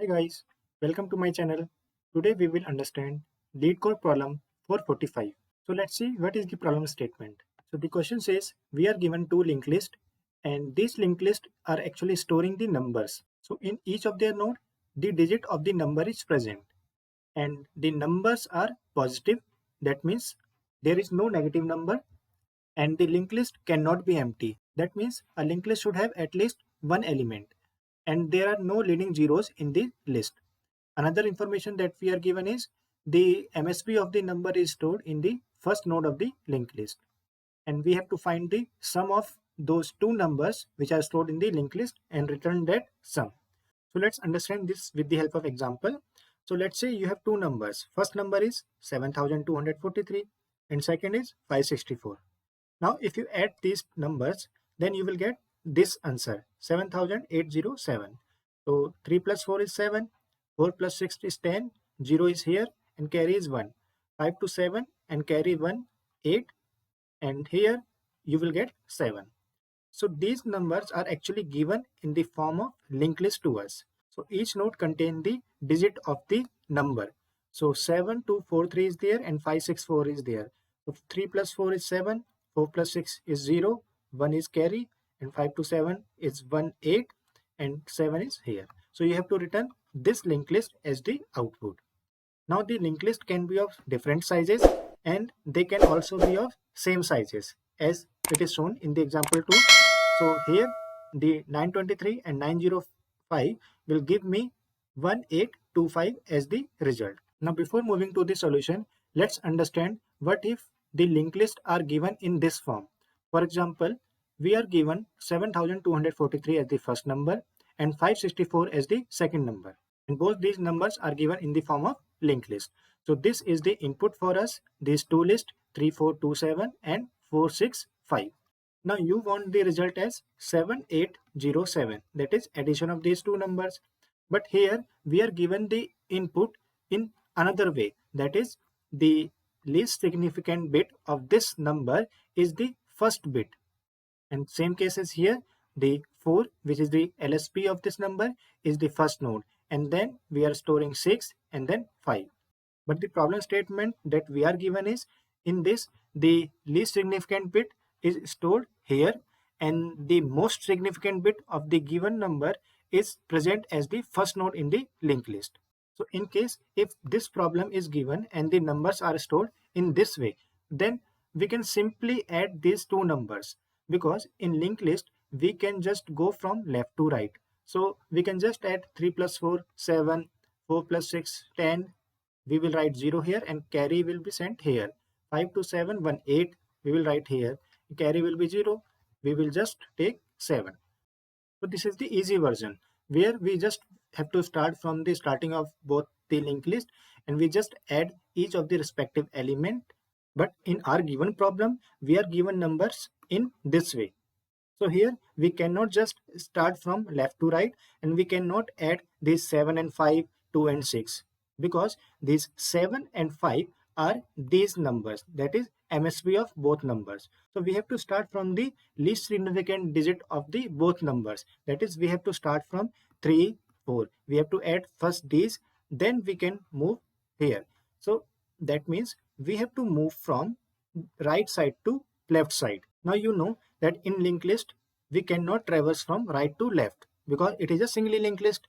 guys, welcome to my channel. Today we will understand Leetcode problem 445. So let's see what is the problem statement. So the question says we are given two linked lists and these linked lists are actually storing the numbers. So in each of their node, the digit of the number is present and the numbers are positive. That means there is no negative number and the linked list cannot be empty. That means a linked list should have at least one element and there are no leading zeros in the list. Another information that we are given is the MSB of the number is stored in the first node of the linked list and we have to find the sum of those two numbers which are stored in the linked list and return that sum. So let's understand this with the help of example. So let's say you have two numbers. First number is 7243 and second is 564. Now if you add these numbers, then you will get this answer 7807. So 3 plus 4 is 7, 4 plus 6 is 10, 0 is here and carry is 1. 5 to 7 and carry 1, 8, and here you will get 7. So these numbers are actually given in the form of linked list to us. So each node contains the digit of the number. So 7243 is there and 564 is there. So 3 plus 4 is 7, 4 plus 6 is 0, 1 is carry, and 5 to 7 is 1, 8, and 7 is here. So you have to return this linked list as the output. Now the linked list can be of different sizes and they can also be of same sizes as it is shown in the example 2. So here the 923 and 905 will give me 1825 as the result. Now before moving to the solution, let's understand what if the linked lists are given in this form. For example, we are given 7243 as the first number and 564 as the second number. And both these numbers are given in the form of linked list. So this is the input for us, these two lists 3427 and 465. Now you want the result as 7807, that is addition of these two numbers. But here we are given the input in another way, that is the least significant bit of this number is the first bit. And same case is here, the 4 which is the LSB of this number is the first node and then we are storing 6 and then 5. But the problem statement that we are given is in this the least significant bit is stored here and the most significant bit of the given number is present as the first node in the linked list. So in case if this problem is given and the numbers are stored in this way, then we can simply add these two numbers because in linked list we can just go from left to right. So we can just add 3 plus 4, 7, 4 plus 6, 10. We will write 0 here and carry will be sent here. 5 to 7, 1, 8. We will write here. Carry will be 0. We will just take 7. So this is the easy version where we just have to start from the starting of both the linked list and we just add each of the respective element. But in our given problem, we are given numbers in this way. So here we cannot just start from left to right and we cannot add these 7 and 5, 2 and 6 because these 7 and 5 are these numbers, that is MSB of both numbers. So we have to start from the least significant digit of the both numbers, that is we have to start from 3, 4. We have to add first these, then we can move here. So that means we have to move from right side to left side. Now you know that in linked list we cannot traverse from right to left because it is a singly linked list.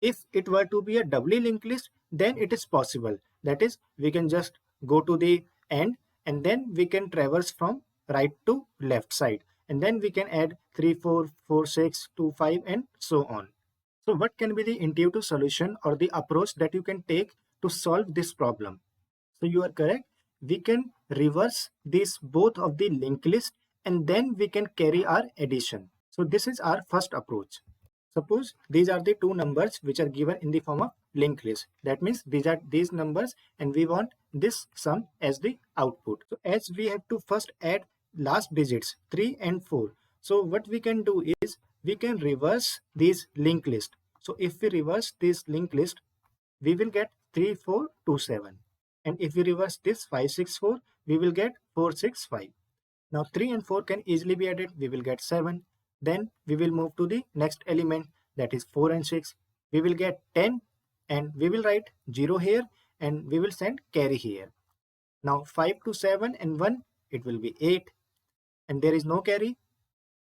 If it were to be a doubly linked list, then it is possible. That is, we can just go to the end and then we can traverse from right to left side and then we can add 3, 4, 4, 6, 2, 5 and so on. So what can be the intuitive solution or the approach that you can take to solve this problem? So you are correct. We can reverse these both of the linked list and then we can carry our addition. So this is our first approach. Suppose these are the two numbers which are given in the form of linked list. That means these are these numbers and we want this sum as the output. So as we have to first add last digits 3 and 4. So what we can do is we can reverse these linked list. So if we reverse this linked list, we will get 3427. And if we reverse this 564, we will get 465. Now 3 and 4 can easily be added. We will get 7. Then we will move to the next element, that is 4 and 6. We will get 10 and we will write 0 here and we will send carry here. Now 5 to 7 and 1, it will be 8, and there is no carry.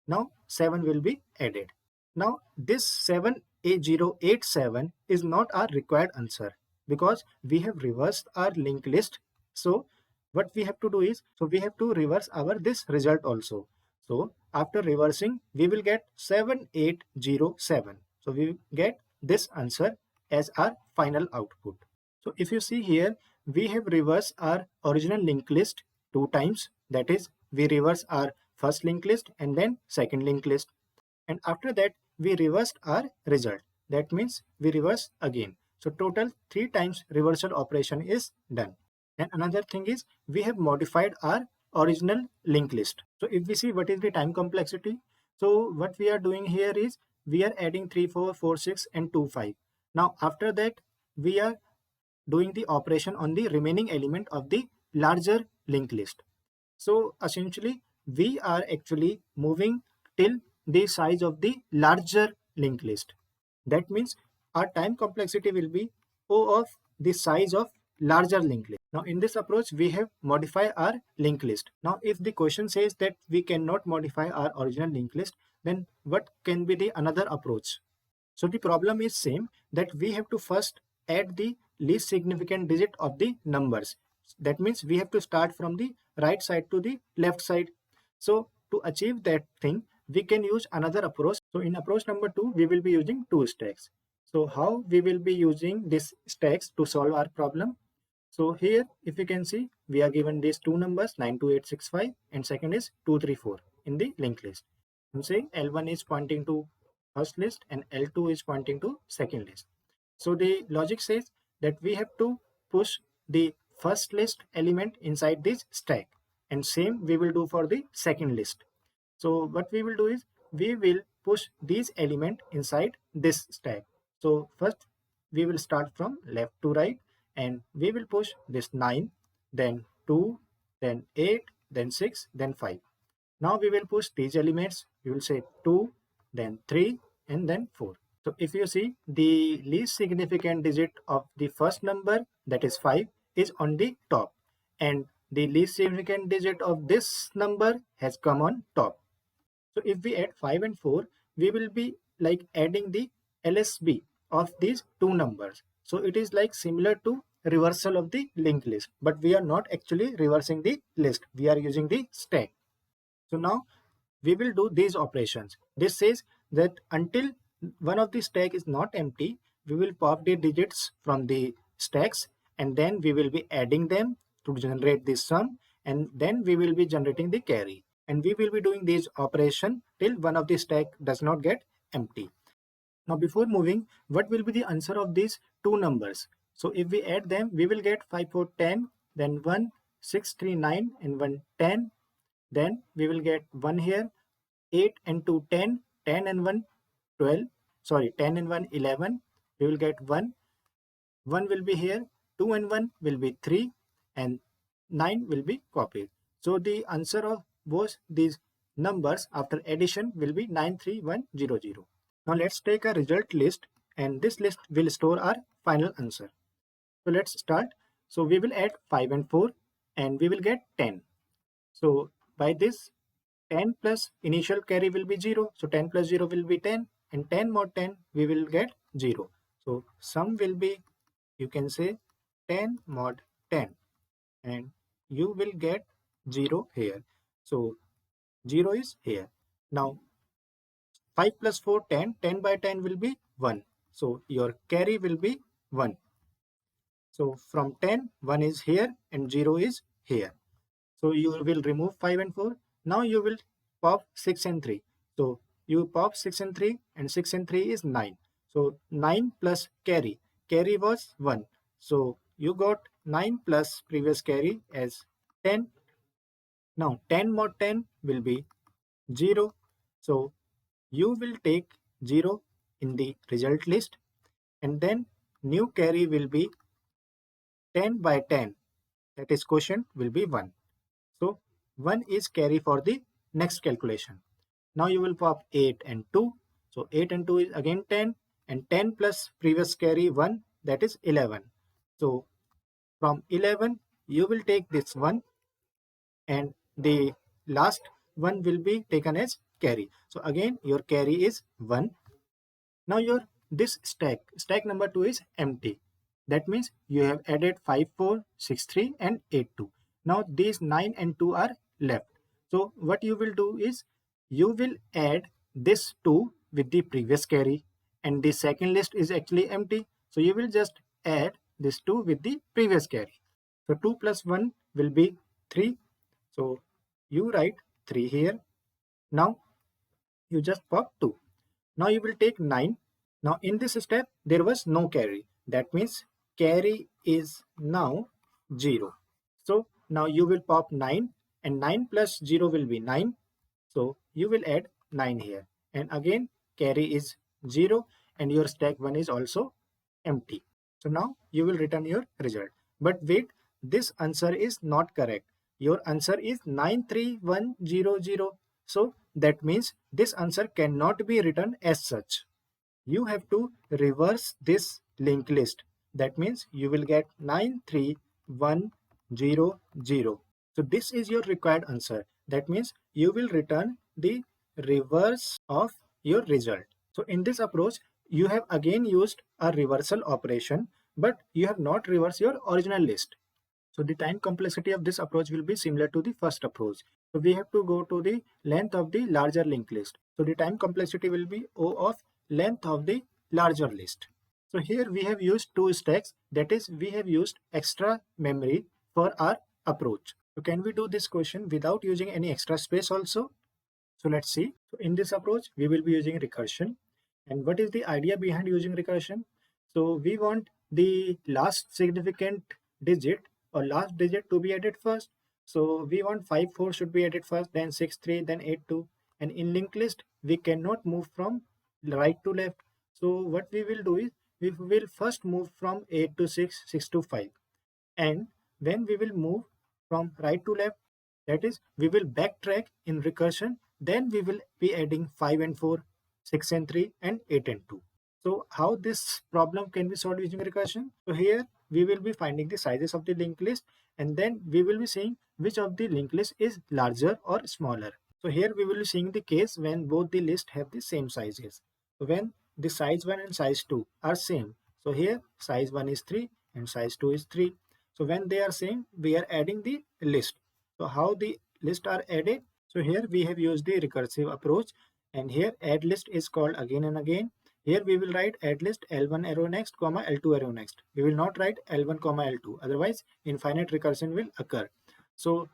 Now 7 will be added. Now this 7A087 is not our required answer because we have reversed our linked list. So what we have to do is, we have to reverse our this result also. So after reversing, we will get 7807. So we get this answer as our final output. So if you see here, we have reversed our original linked list 2 times. That is, we reverse our first linked list and then second linked list. And after that, we reversed our result. That means we reverse again. So total 3 times reversal operation is done. And another thing is, we have modified our original linked list. So if we see what is the time complexity, so what we are doing here is, we are adding 3, 4, 4, 6 and 2, 5. Now after that, we are doing the operation on the remaining element of the larger linked list. So essentially, we are actually moving till the size of the larger linked list. That means our time complexity will be O of the size of larger linked list. Now in this approach, we have modified our linked list. Now if the question says that we cannot modify our original linked list, then what can be the another approach? So the problem is same, that we have to first add the least significant digit of the numbers. That means we have to start from the right side to the left side. So to achieve that thing, we can use another approach. So in approach number 2, we will be using 2 stacks. So how we will be using these stacks to solve our problem? So here, if you can see, we are given these 2 numbers 92865 and second is 234 in the linked list. I'm saying L1 is pointing to first list and L2 is pointing to second list. So the logic says that we have to push the first list element inside this stack, and same we will do for the second list. So what we will do is, we will push these element inside this stack. So first we will start from left to right and we will push this 9, then 2, then 8, then 6, then 5. Now we will push these elements. We will say 2, then 3 and then 4. So if you see, the least significant digit of the first number, that is 5, is on the top, and the least significant digit of this number has come on top. So if we add 5 and 4, we will be like adding the LSB of these 2 numbers. So it is like similar to reversal of the linked list, but we are not actually reversing the list. We are using the stack. So now we will do these operations. This says that until one of the stack is not empty, we will pop the digits from the stacks and then we will be adding them to generate this sum, and then we will be generating the carry. And we will be doing this operation till one of the stack does not get empty. Now before moving, what will be the answer of these 2 numbers? So if we add them, we will get 5, 4, 10, then 1, 6, 3, 9 and 1, 10. Then we will get 1 here, 8 and 2, 10, 10 and 1, 12, 10 and 1, 11. We will get 1. 1 will be here, 2 and 1 will be 3 and 9 will be copied. So the answer of both these numbers after addition will be 93100. Now let's take a result list and this list will store our final answer. So let's start. So we will add 5 and 4 and we will get 10. So by this, 10 plus initial carry will be 0. So 10 plus 0 will be 10 and 10 mod 10 we will get 0. So sum will be, you can say 10 mod 10 and you will get 0 here. So 0 is here. Now 5 plus 4, 10. 10 by 10 will be 1. So your carry will be 1. So from 10, 1 is here and 0 is here. So you will remove 5 and 4. Now you will pop 6 and 3. So you pop 6 and 3 and 6 and 3 is 9. So 9 plus carry. Carry was 1. So you got 9 plus previous carry as 10. Now 10 mod 10 will be 0. So you will take 0 in the result list and then new carry will be 10 by 10. That is quotient will be 1. So 1 is carry for the next calculation. Now you will pop 8 and 2. So 8 and 2 is again 10 and 10 plus previous carry 1 that is 11. So from 11 you will take this one, and the last one will be taken as carry. So again your carry is 1. Now your this stack number 2 is empty. That means you have added 5 4 6 3 and 8 2. Now these 9 and 2 are left. So what you will do is you will add this 2 with the previous carry, and the second list is actually empty. So you will just add this 2 with the previous carry. So 2 plus 1 will be 3. So you write 3 here. Now you just pop 2. Now you will take 9. Now in this step there was no carry. That means carry is now 0. So now you will pop 9, and 9 plus 0 will be 9. So you will add 9 here, and again carry is 0 and your stack 1 is also empty. So now you will return your result. But wait, this answer is not correct. Your answer is 93100. So that means this answer cannot be written as such. You have to reverse this linked list. That means you will get 93100. So this is your required answer. That means you will return the reverse of your result. So in this approach, you have again used a reversal operation, but you have not reversed your original list. So the time complexity of this approach will be similar to the first approach. So we have to go to the length of the larger linked list. So the time complexity will be O of length of the larger list. So here we have used two stacks, that is we have used extra memory for our approach. So can we do this question without using any extra space also? So let's see. So in this approach we will be using recursion. And what is the idea behind using recursion? So we want the last significant digit or last digit to be added first. So we want 5 4 should be added first, then 6 3, then 8 2. And in linked list we cannot move from right to left. So what we will do is we will first move from 8 to 6, 6 to 5. And when we will move from right to left, that is we will backtrack in recursion, then we will be adding 5 and 4, 6 and 3, and 8 and 2. So how this problem can be solved using recursion? So here we will be finding the sizes of the linked list, and then we will be seeing which of the linked list is larger or smaller. So here we will be seeing the case when both the lists have the same sizes. So when the size 1 and size 2 are same. So here size 1 is 3 and size 2 is 3. So when they are same, we are adding the list. So how the list are added? So here we have used the recursive approach, and here add list is called again and again. Here we will write add list L1 arrow next, comma L2 arrow next. We will not write L1 comma L2, otherwise infinite recursion will occur. So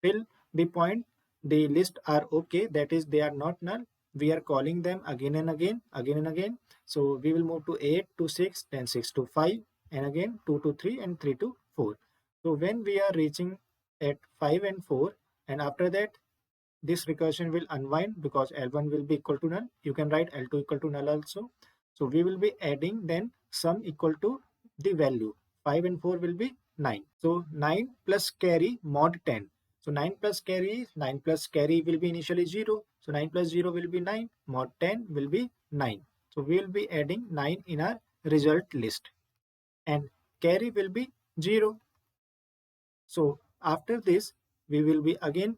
till the point the list are okay, that is they are not null, we are calling them again and again, again and again. So we will move to 8 to 6, then 6 to 5, and again 2 to 3 and 3 to 4. So when we are reaching at 5 and 4, and after that this recursion will unwind because L1 will be equal to null. You can write L2 equal to null also. So we will be adding then sum equal to the value. 5 and 4 will be 9. So 9 plus carry mod 10. So 9 plus carry will be initially 0. So 9 plus 0 will be 9. Mod 10 will be 9. So we will be adding 9 in our result list. And carry will be 0. So after this, we will be again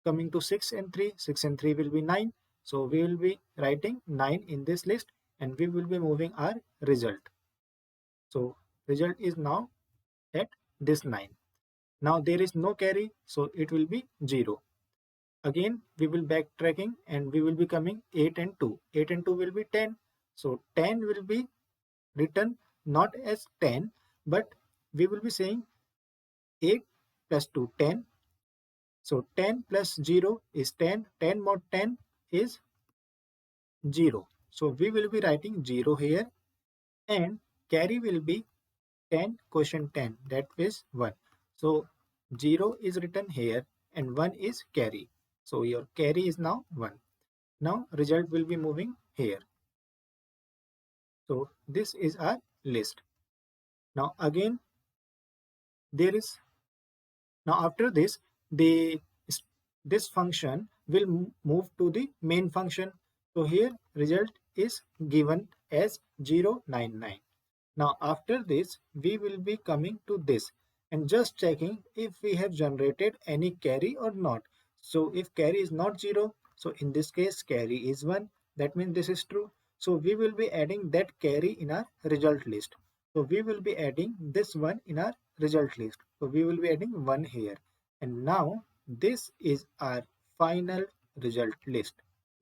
coming to 6 and 3. 6 and 3 will be 9. So we will be writing 9 in this list, and we will be moving our result. So result is now at this 9. Now there is no carry, so it will be 0. Again we will backtracking, and we will be coming 8 and 2. 8 and 2 will be 10. So 10 will be written not as 10, but we will be saying 8 plus 2 10. So 10 plus 0 is 10. 10 mod 10 is 0. So we will be writing 0 here, and carry will be 10 quotient 10, that is 1. So 0 is written here and 1 is carry. So your carry is now 1. Now result will be moving here. So this is our list. Now again there is, now after this this function will move to the main function. So here result is given as 099. Now after this, we will be coming to this and just checking if we have generated any carry or not. So if carry is not 0, so in this case carry is 1. That means this is true. So we will be adding that carry in our result list. So we will be adding this one in our result list. So we will be adding 1 here. And now this is our final result list.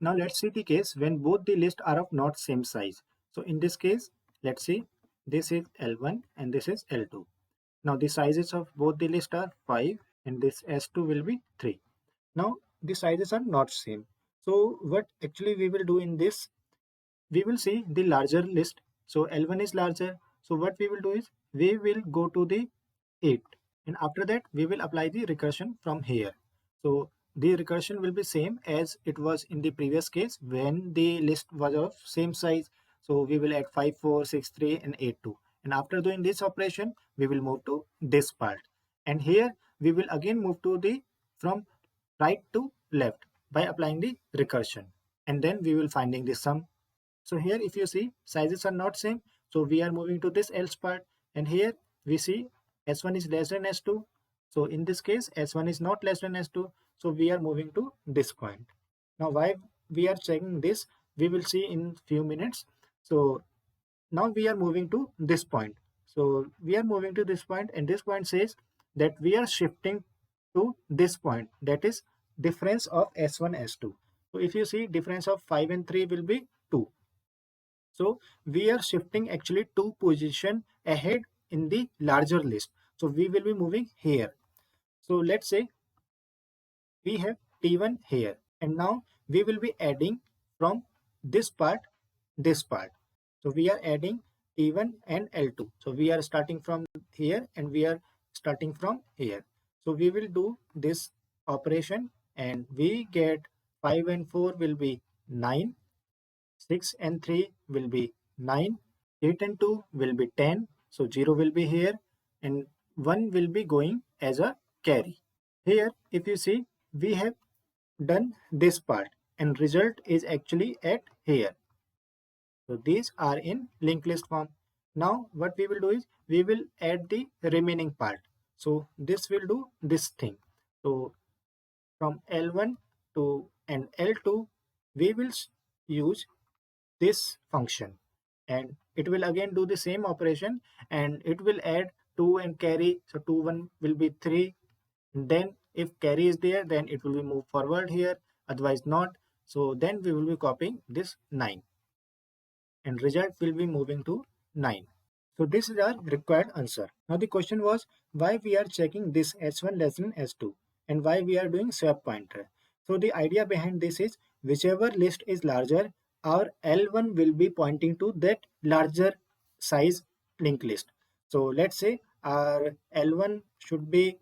Now let's see the case when both the lists are of not same size. So in this case, let's see, this is L1 and this is L2. Now the sizes of both the lists are 5 and this S2 will be 3. Now the sizes are not same. So what actually we will do in this, we will see the larger list. So L1 is larger. So what we will do is we will go to the 8 and after that we will apply the recursion from here. So the recursion will be same as it was in the previous case when the list was of same size. So we will add 5, 4, 6, 3 and 8, 2. And after doing this operation, we will move to this part. And here we will again move to the from right to left by applying the recursion. And then we will finding the sum. So here if you see sizes are not same. So we are moving to this else part. And here we see S1 is less than S2. So in this case, S1 is not less than S2. So we are moving to this point. Now why we are checking this, we will see in few minutes. So now we are moving to this point. So we are moving to this point and this point says that we are shifting to this point, that is difference of S1, S2. So if you see difference of 5 and 3 will be 2. So we are shifting actually 2 position ahead in the larger list. So we will be moving here. So let's say we have T1 here and now we will be adding from this part. So we are adding T1 and L2. So we are starting from here and we are starting from here. So we will do this operation and we get 5 and 4 will be 9, 6 and 3 will be 9, 8 and 2 will be 10. So 0 will be here and 1 will be going as a carry. Here if you see we have done this part and result is actually at here. So these are in linked list form. Now what we will do is we will add the remaining part. So this will do this thing. So from L1 to and L2 we will use this function and it will again do the same operation and it will add 2 and carry. So 2 1 will be 3. Then if carry is there then it will be moved forward here, otherwise not. So then we will be copying this 9 and result will be moving to 9. So this is our required answer. Now the question was why we are checking this S1 less than S2 and why we are doing swap pointer. So the idea behind this is whichever list is larger, our L1 will be pointing to that larger size linked list. So let's say our L1 should be,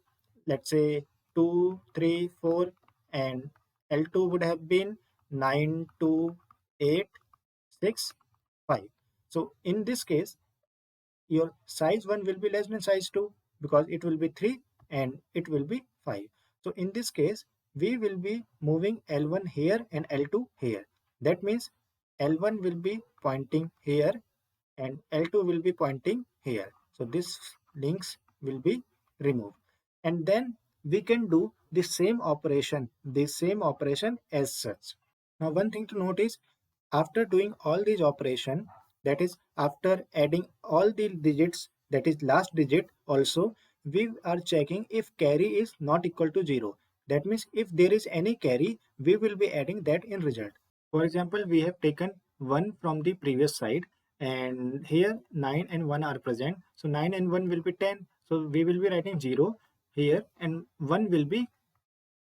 let's say 2, 3, 4 and L2 would have been 9, 2, 8, 6, 5. So in this case, your size 1 will be less than size 2 because it will be 3 and it will be 5. So in this case, we will be moving L1 here and L2 here. That means L1 will be pointing here and L2 will be pointing here. So this links will be removed. And then we can do the same operation as such. Now one thing to note is after doing all these operation, that is after adding all the digits, that is last digit also, we are checking if carry is not equal to 0. That means if there is any carry, we will be adding that in result. For example, we have taken 1 from the previous side and here 9 and 1 are present. So 9 and 1 will be 10. So we will be writing 0 here and 1 will be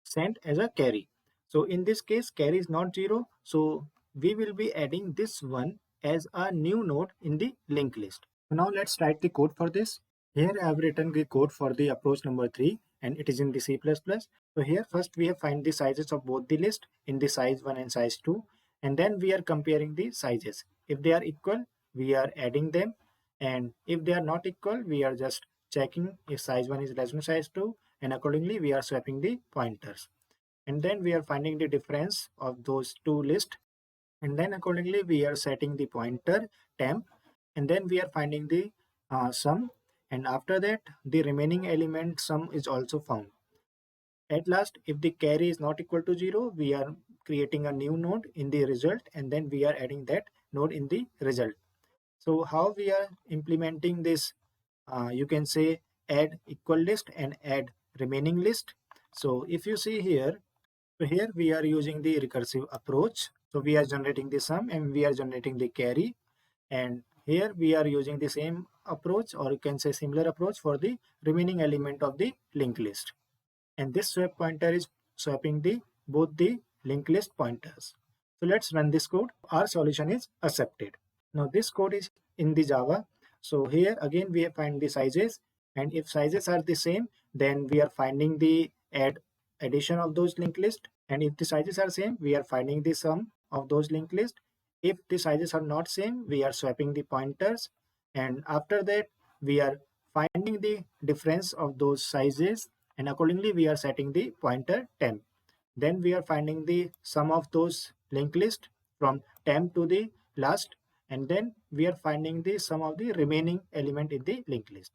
sent as a carry. So in this case carry is not 0. So we will be adding this one as a new node in the linked list. Now let's write the code for this. Here I have written the code for the approach number 3 and it is in the C++. So here first we have find the sizes of both the list in the size 1 and size 2 and then we are comparing the sizes. If they are equal, we are adding them, and if they are not equal, we are just checking if size 1 is less than size 2 and accordingly we are swapping the pointers. And then we are finding the difference of those two lists and then accordingly we are setting the pointer temp and then we are finding the sum, and after that the remaining element sum is also found. At last, if the carry is not equal to 0, we are creating a new node in the result, and then we are adding that node in the result. So how we are implementing this, you can say add equal list and add remaining list. So if you see here, so here we are using the recursive approach. So we are generating the sum and we are generating the carry, and here we are using the same approach, or you can say similar approach, for the remaining element of the linked list. And this swap pointer is swapping the both the linked list pointers. So let's run this code. Our solution is accepted. Now this code is in the Java. So here again we find the sizes, and if sizes are the same, then we are finding the addition of those linked list, and if the sizes are same, we are finding the sum of those linked list. If the sizes are not same, we are swapping the pointers, and after that we are finding the difference of those sizes, and accordingly we are setting the pointer temp. Then we are finding the sum of those linked list from temp to the last, and then we are finding the sum of the remaining element in the linked list.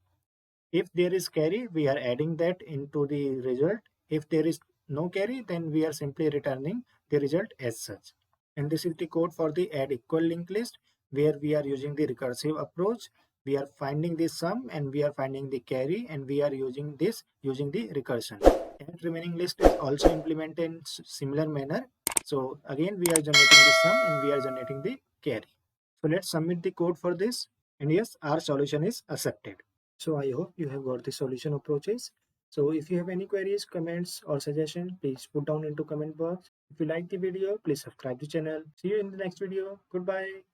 If there is carry, we are adding that into the result. If there is no carry, then we are simply returning the result as such. And this is the code for the add equal linked list, where we are using the recursive approach. We are finding the sum and we are finding the carry, and we are using this using the recursion. And remaining list is also implemented in similar manner. So again we are generating the sum and we are generating the carry. So let's submit the code for this, and yes, our solution is accepted. So I hope you have got the solution approaches. So if you have any queries, comments or suggestions, please put down into comment box. If you like the video, please subscribe the channel. See you in the next video. Goodbye.